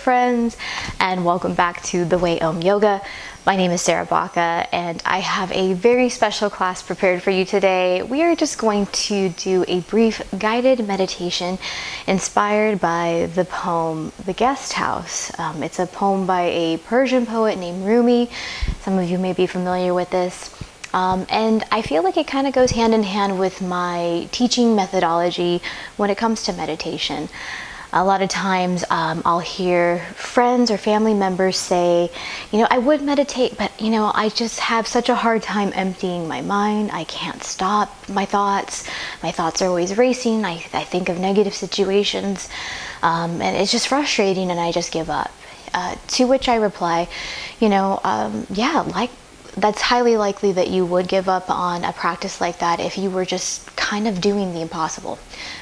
friends, and welcome back to The Way Yoga. My name is Baca, and I have a very special class prepared for you today. We are just going to do a brief guided meditation inspired by the poem The Guest House. It's a poem by a Persian poet named Rumi. Some of you may be familiar with this. And I feel like it kind of goes hand in hand with my teaching methodology when it comes to meditation. A lot of times I'll hear friends or family members say, I would meditate, but I just have such a hard time emptying my mind. I can't stop my thoughts. My thoughts are always racing. I think of negative situations, and it's just frustrating, and I just give up. To which I reply, that's highly likely that you would give up on a practice like that if you were just kind of doing the impossible.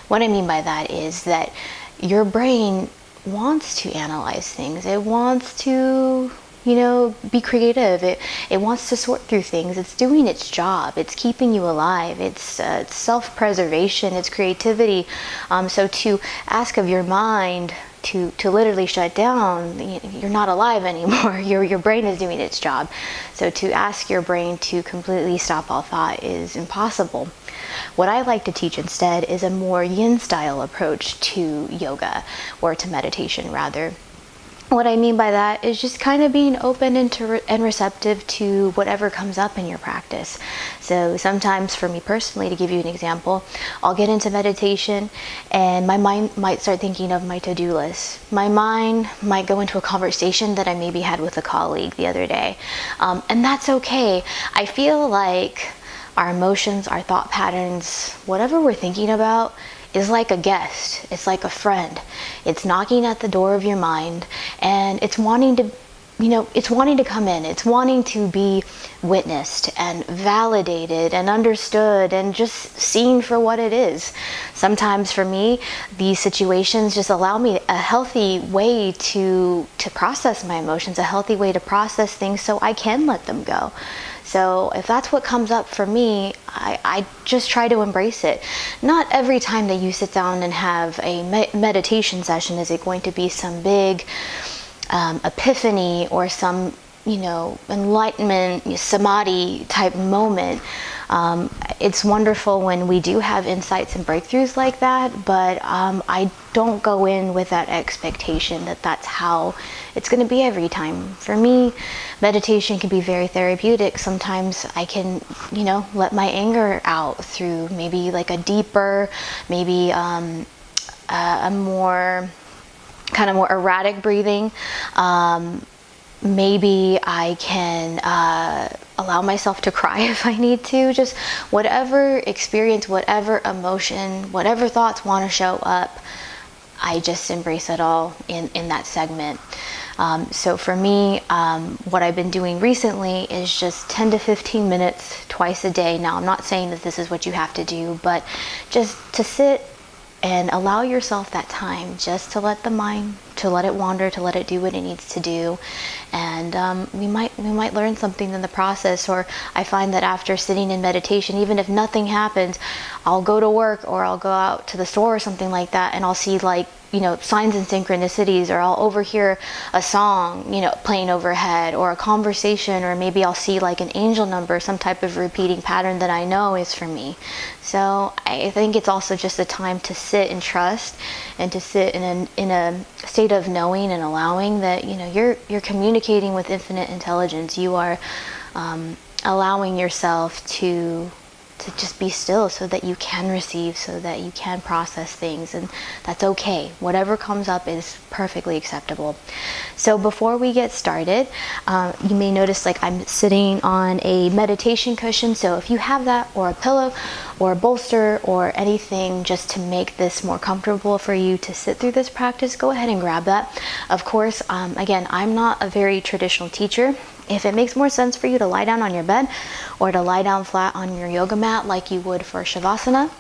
What I mean by that is that your brain wants to analyze things. It wants to, be creative. It wants to sort through things. It's doing its job. It's keeping you alive. It's self-preservation. It's creativity. So to ask of your mind to literally shut down, you're not alive anymore. Your brain is doing its job. So to ask your brain to completely stop all thought is impossible. What I like to teach instead is a more yin style approach to yoga, or to meditation rather. What I mean by that is just kind of being open and receptive to whatever comes up in your practice. So sometimes for me personally, to give you an example, I'll get into meditation and my mind might start thinking of my to-do list. My mind might go into a conversation that I maybe had with a colleague the other day. And that's okay. I feel like our emotions, our thought patterns, whatever we're thinking about is like a guest. It's like a friend. It's knocking at the door of your mind, and it's wanting to, it's wanting to come in. It's wanting to be witnessed and validated and understood and just seen for what it is. Sometimes for me, these situations just allow me a healthy way to process my emotions, a healthy way to process things so I can let them go. So if that's what comes up for me, I just try to embrace it. Not every time that you sit down and have a meditation session is it going to be some big epiphany or some, enlightenment, samadhi type moment. It's wonderful when we do have insights and breakthroughs like that, but I don't go in with that expectation that that's how it's going to be every time. For me, meditation can be very therapeutic. Sometimes I can, let my anger out through maybe like a deeper, maybe a more kind of more erratic breathing. Maybe I can allow myself to cry if I need to. Just whatever experience, whatever emotion, whatever thoughts want to show up, I just embrace it all in that segment. So for me, what I've been doing recently is just 10 to 15 minutes twice a day. Now, I'm not saying that this is what you have to do, but just to sit and allow yourself that time just to let the mind, to let it wander, to let it do what it needs to do. And we might learn something in the process. Or I find that after sitting in meditation, even if nothing happens, I'll go to work or I'll go out to the store or something like that, and I'll see signs and synchronicities, or I'll overhear a song, playing overhead, or a conversation, or maybe I'll see like an angel number, some type of repeating pattern that I know is for me. So I think it's also just a time to sit and trust, and to sit in a state of knowing and allowing that, you're communicating with infinite intelligence. You are allowing yourself to just be still so that you can receive, so that you can process things, and that's okay. Whatever comes up is perfectly acceptable. So before we get started, you may notice I'm sitting on a meditation cushion. So if you have that, or a pillow, or a bolster, or anything just to make this more comfortable for you to sit through this practice, go ahead and grab that. Of course, again, I'm not a very traditional teacher. If it makes more sense for you to lie down on your bed or to lie down flat on your yoga mat like you would for Shavasana,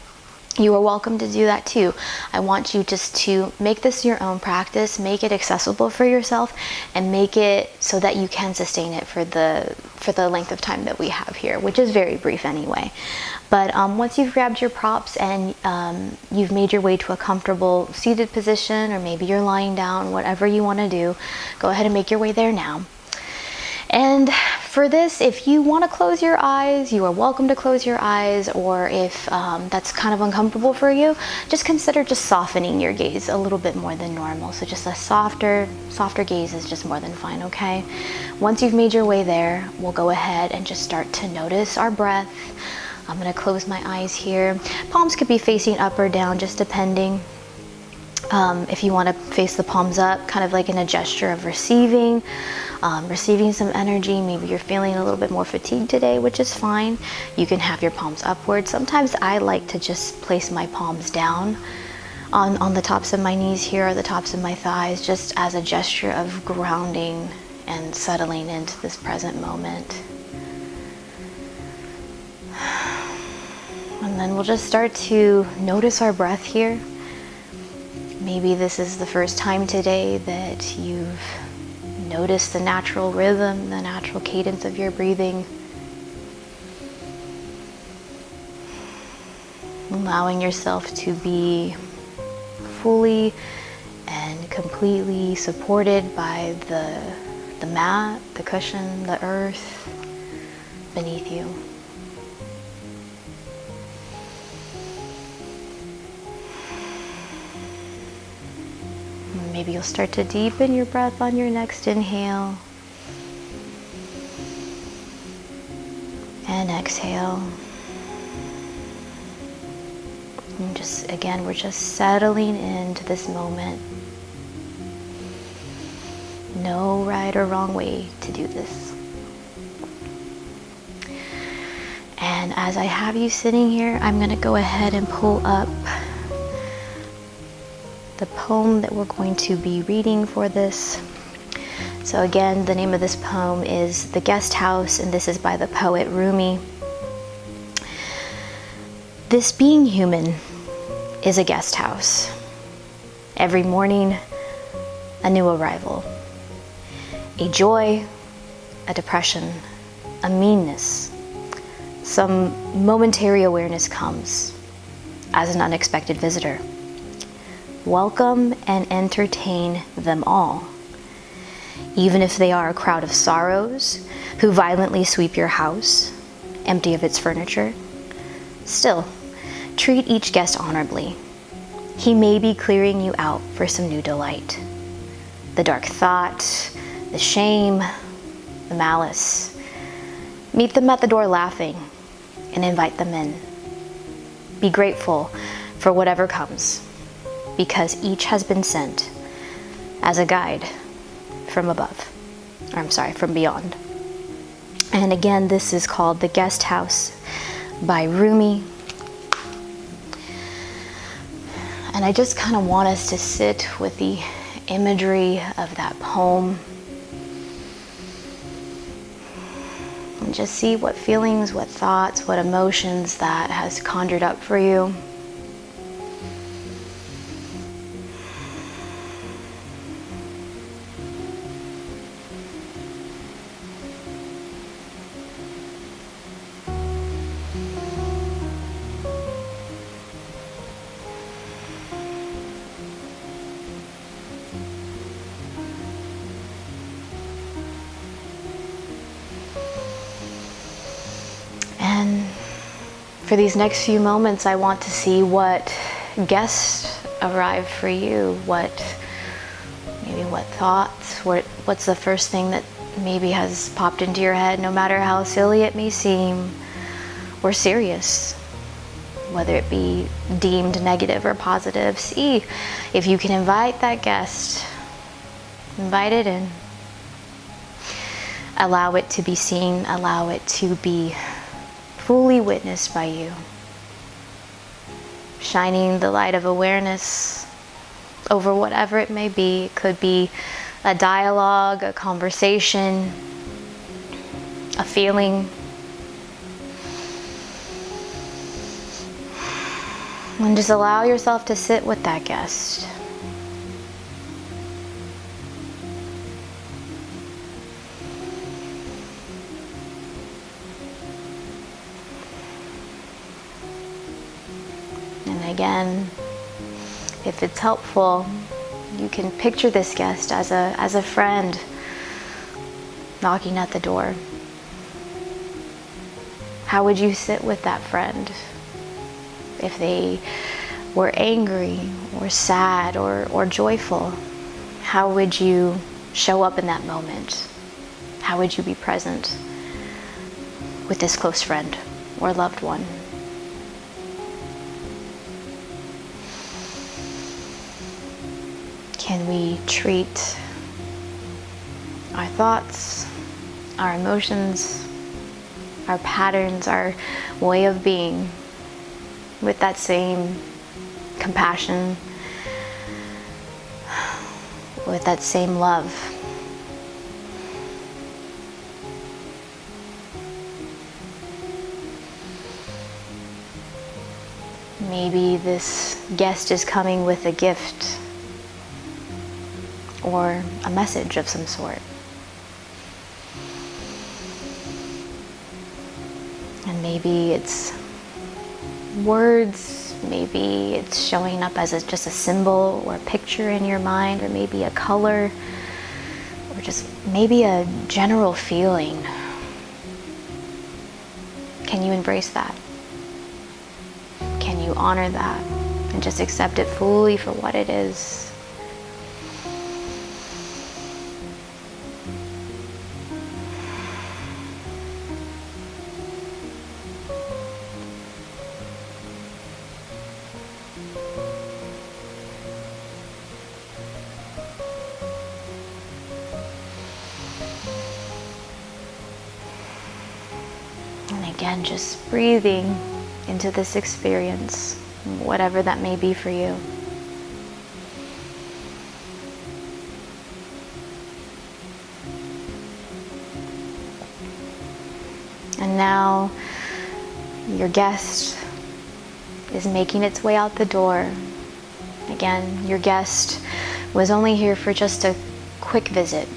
you are welcome to do that too. I want you just to make this your own practice, make it accessible for yourself, and make it so that you can sustain it for the length of time that we have here, which is very brief anyway. But once you've grabbed your props and you've made your way to a comfortable seated position, or maybe you're lying down, whatever you want to do, go ahead and make your way there now. And for this, if you want to close your eyes, you are welcome to close your eyes, or if that's kind of uncomfortable for you, just consider just softening your gaze a little bit more than normal. So just a softer gaze is just more than fine, okay? Once you've made your way there, we'll go ahead and just start to notice our breath. I'm going to close my eyes here. Palms could be facing up or down, just depending. If you want to face the palms up, kind of like in a gesture of receiving some energy. Maybe you're feeling a little bit more fatigued today, which is fine. You can have your palms upward. Sometimes I like to just place my palms down on the tops of my knees here, or the tops of my thighs, just as a gesture of grounding and settling into this present moment. And then we'll just start to notice our breath here. Maybe this is the first time today that you've noticed the natural rhythm, the natural cadence of your breathing. Allowing yourself to be fully and completely supported by the mat, the cushion, the earth beneath you. Maybe you'll start to deepen your breath on your next inhale and exhale. And just again, we're just settling into this moment. No right or wrong way to do this. And as I have you sitting here, I'm going to go ahead and pull up the poem that we're going to be reading for this. So again, the name of this poem is The Guest House, and this is by the poet Rumi. This being human is a guest house. Every morning, a new arrival. A joy, a depression, a meanness. Some momentary awareness comes as an unexpected visitor. Welcome and entertain them all. Even if they are a crowd of sorrows who violently sweep your house, empty of its furniture, still, treat each guest honorably. He may be clearing you out for some new delight. The dark thought, the shame, the malice. Meet them at the door laughing and invite them in. Be grateful for whatever comes, because each has been sent as a guide from above, from beyond. And again, this is called The Guest House by Rumi. And I just kind of want us to sit with the imagery of that poem and just see what feelings, what thoughts, what emotions that has conjured up for you. And for these next few moments, I want to see what guests arrive for you, what thoughts, what's the first thing that maybe has popped into your head, no matter how silly it may seem, or serious, whether it be deemed negative or positive. See if you can invite that guest, invite it in. Allow it to be seen, allow it to be fully witnessed by you. Shining the light of awareness over whatever it may be. It could be a dialogue, a conversation, a feeling. And just allow yourself to sit with that guest. And again, if it's helpful, you can picture this guest as a friend knocking at the door. How would you sit with that friend if they were angry or sad or joyful? How would you show up in that moment? How would you be present with this close friend or loved one? Can we treat our thoughts, our emotions, our patterns, our way of being with that same compassion, with that same love? Maybe this guest is coming with a gift or a message of some sort. And maybe it's words, maybe it's showing up as just a symbol or a picture in your mind, or maybe a color, or just maybe a general feeling. Can you embrace that? Can you honor that and just accept it fully for what it is? And again, just breathing into this experience, whatever that may be for you. And now your guest is making its way out the door. Again, your guest was only here for just a quick visit.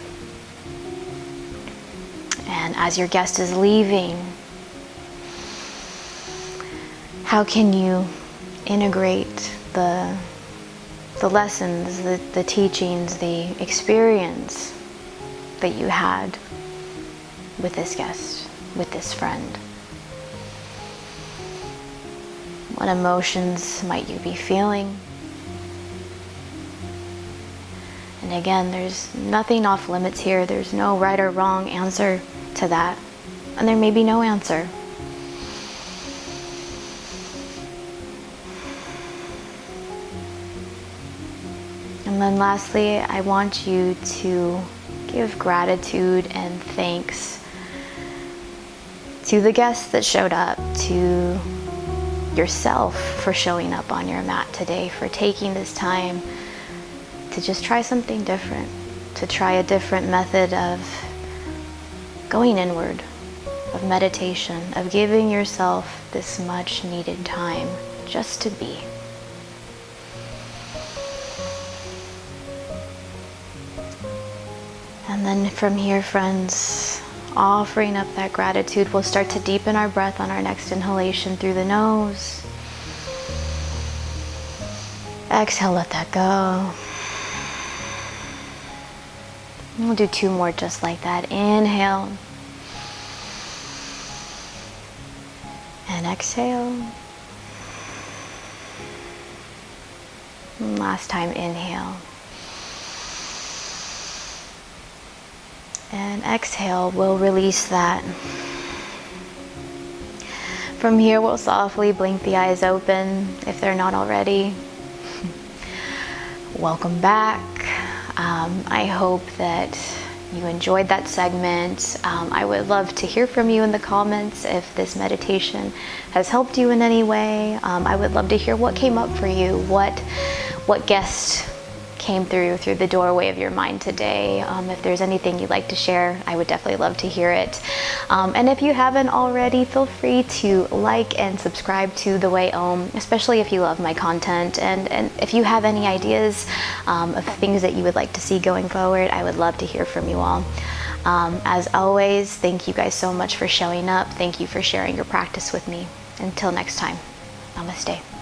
And as your guest is leaving, how can you integrate the lessons, the teachings, the experience that you had with this guest, with this friend? What emotions might you be feeling? And again, there's nothing off limits here. There's no right or wrong answer to that. And there may be no answer. And then lastly, I want you to give gratitude and thanks to the guests that showed up, to yourself for showing up on your mat today, for taking this time to just try something different, to try a different method of going inward, of meditation, of giving yourself this much needed time just to be. And then from here, friends, offering up that gratitude, we'll start to deepen our breath on our next inhalation through the nose. Exhale, let that go. We'll do 2 more just like that. Inhale. And exhale. And last time, inhale. And exhale, we'll release that. From here, we'll softly blink the eyes open if they're not already. Welcome back. I hope that you enjoyed that segment. I would love to hear from you in the comments if this meditation has helped you in any way. I would love to hear what came up for you, what guest came through the doorway of your mind today. If there's anything you'd like to share, I would definitely love to hear it. And if you haven't already, feel free to like and subscribe to The Way Om, especially if you love my content. And if you have any ideas of things that you would like to see going forward, I would love to hear from you all. As always, thank you guys so much for showing up. Thank you for sharing your practice with me. Until next time, namaste.